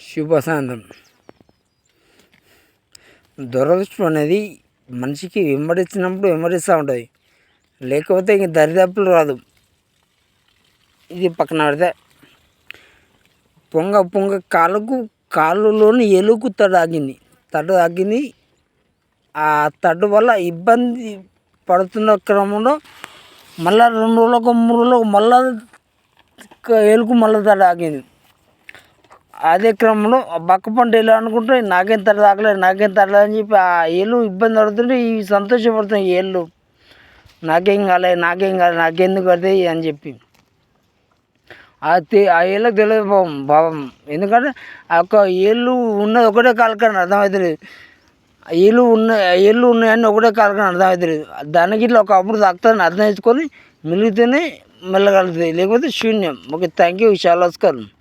శుభసాంతం. దురదృష్టం అనేది మనిషికి వెంబడించినప్పుడు వెంబడిస్తూ ఉంటుంది, లేకపోతే ఇంక దరిదాపులు రాదు. ఇది పక్కన పెడితే పొంగ పొంగ కాళ్ళలోని ఎలుగు తడు ఆగింది. ఆ తడు వల్ల ఇబ్బంది పడుతున్న క్రమంలో మళ్ళా 2 రోజులకు 3 రోజులకు మళ్ళా ఎలుగు మళ్ళీ తడు ఆగింది. అదే క్రమంలో బక్క పంట ఎలా అనుకుంటే నాకేం తడలేదు అని చెప్పి ఆ ఏళ్ళు ఇబ్బంది పడుతుంటే ఇవి సంతోషపడుతున్నాయి. ఈ ఏళ్ళు నాకేం కాలేదు, నాకెందుకు పడతాయి అని చెప్పి ఆ ఏళ్ళకి తెలియదు భావం. ఎందుకంటే ఆ యొక్క ఏళ్ళు ఉన్నది ఒకటే కాలకని అర్థమవుతుంది. ఏళ్ళు ఉన్నాయని ఒకటే కాలకని అర్థమవుతుంది. దానికి ఇట్లా ఒక అప్పుడు తాకుతుందని అర్థం చేసుకొని మిలిగితేనే మెల్లగలుగుతుంది, లేకపోతే శూన్యం. Okay, thank you. Vishal Bhaskar.